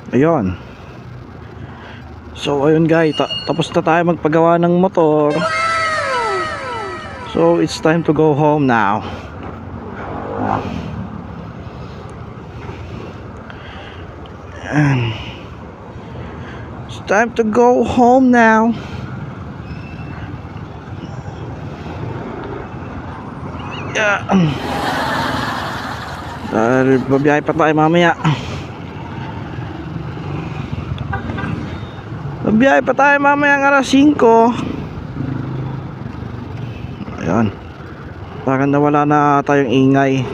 Ayun. So ayun guys, tapos na tayo magpagawa ng motor. So it's time to go home now. And it's time to go home now. Yeah. Dahil babiyahe pa tayo mamaya. Babiyahe pa tayo mamaya ng alas 5. Ayan. Parang nawala na tayong ingay.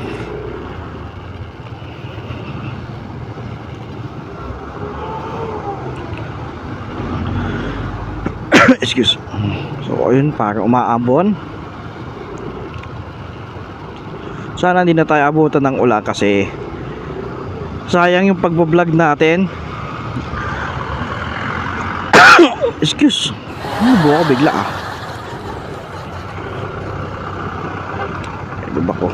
Excuse. So ayun, para umaambon. Sana hindi na tayo abutan ng ulan kasi sayang yung pagbo-vlog natin. Excuse. Buo ako bigla ah. Ano ba ko?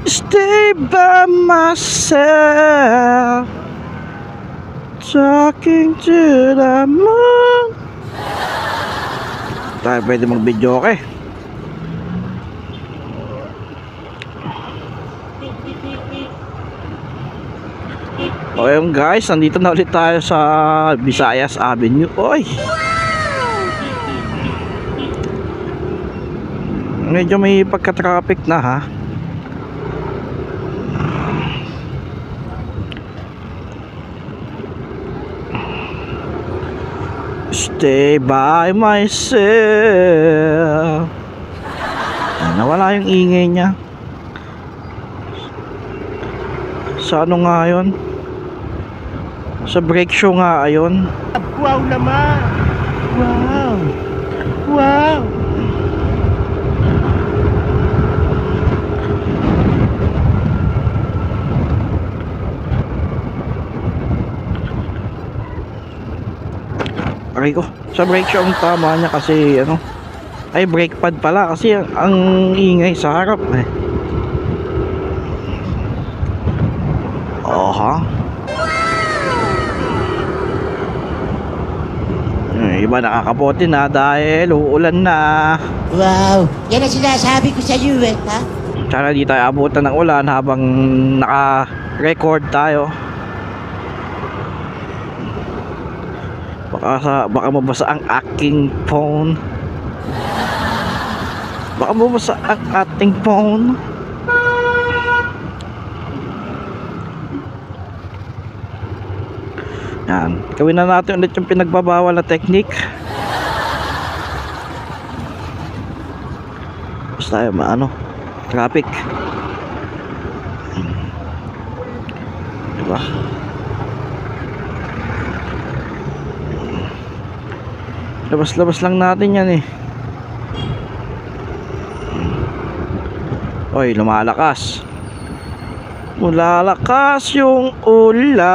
Stay by myself, talking to the moon. Tayo pwede mag-video okay. Okay guys, nandito na ulit tayo sa Visayas Avenue. Oy! Medyo may pagka-traffic na ha. Stay by myself. Nawala yung ingay niya. Sa ano nga yun? Sa brake show nga ayon. Wow naman! Wow! Wow! Aray ko, sa brake show ang tama niya kasi ano, ay brake pad pala kasi ang ingay sa harap eh. Oha. Iba nakakapote na dahil uulan na. Wow! Yan ang sinasabi ko sa iyo eh, ha? Sana di tayo abutan ng ulan habang naka-record tayo. Baka mabasa ang aking phone. Baka mabasa ang ating phone. Yan, gawin na natin ulit yung pinagbabawal na technique. Basta tayo maano, traffic. Diba? Labas-labas lang natin yan eh. Oy, lumalakas. Lalakas yung ulan.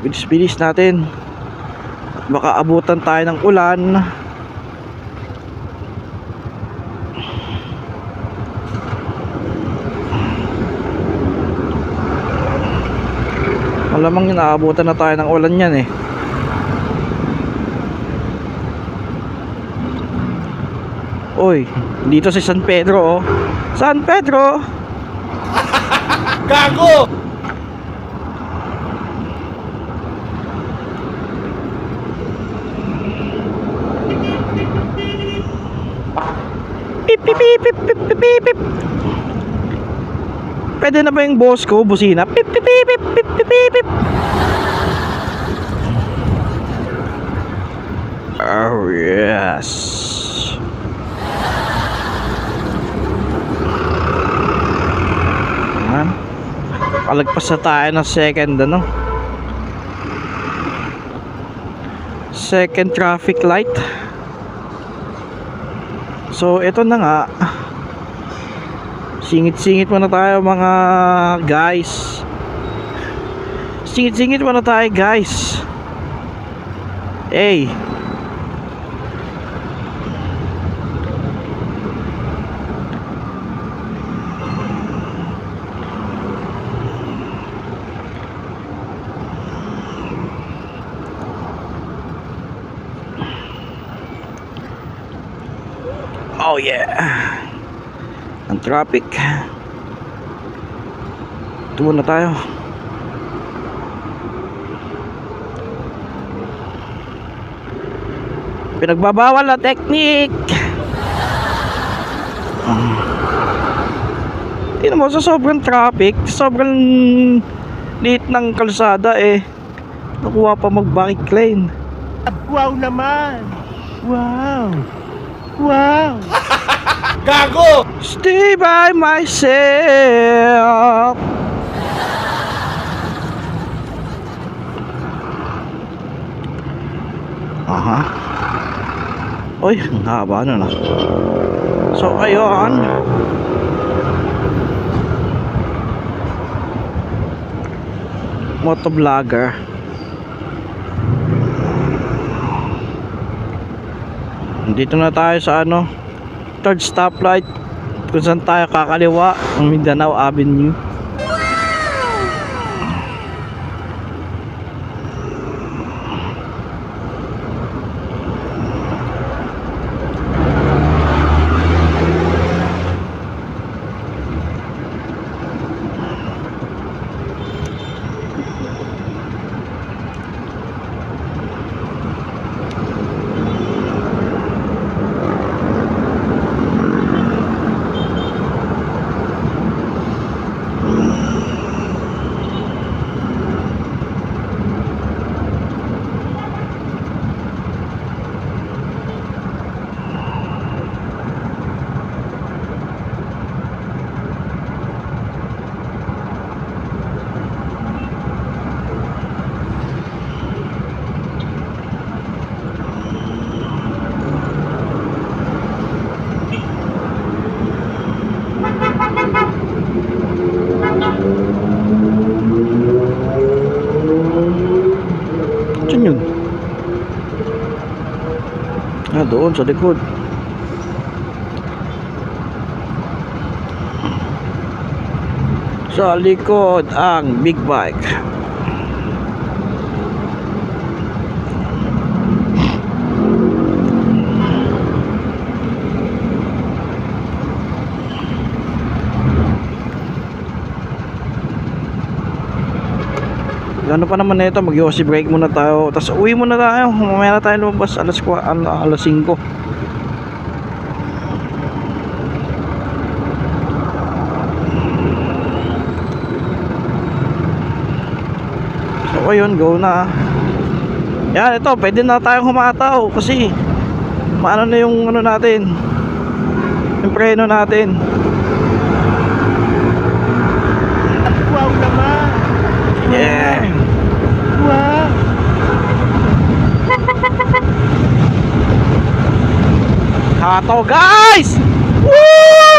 Bilis-bilis natin. Baka abutan tayo ng ulan. Malamang inaabutan na tayo ng ulan yan eh. Oy, dito sa San Pedro oh. San Pedro! Gago! Pip pip pip pip pip pip pip. Pwede na ba yung boss ko busina? Pip pip pip pip pip pip pip. Oh yes. Palagpas na tayo ng second ano, second traffic light. So ito na nga, singit-singit muna tayo mga guys. Singit-singit muna tayo guys. Hey, Oh yeah. Ang traffic. Tuwa na tayo. Pinagbabawal na technique. Tingnan mo, sa sobrang traffic, sobrang liit ng kalsada nakuha pa mag-back lane. Wow naman! Wow! Wow! Gago! Stay by myself. Aha. Uy, ang haba na. So, ayun. Motovlogger. Dito na tayo sa third stoplight kung saan tayo kakaliwa, ang Mindanao Avenue. Saan yun? Doon sa likod. Sa likod ang big bike. Ano pa naman nito, mag-yosi break muna tayo, tapos uwi muna tayo, mamaya na tayo lumabas alas 5. So ayun, go na. Yan, ito, pwede na tayong humataw kasi maano na yung natin, yung preno natin. Wow naman! Yeah. Wow! Hataw guys! Woo!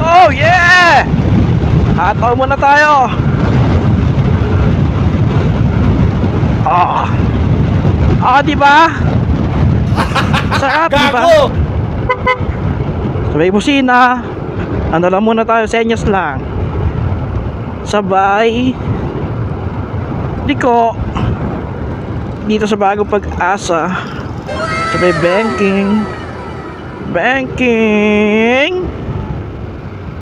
Oh yeah! Hataw muna tayo. Di ba? Sarap, di ba? Gago! Sabay busina. Ano lang muna tayo, senyas lang. Sabay liko dito sa bagong Pag-asa. Sabay banking.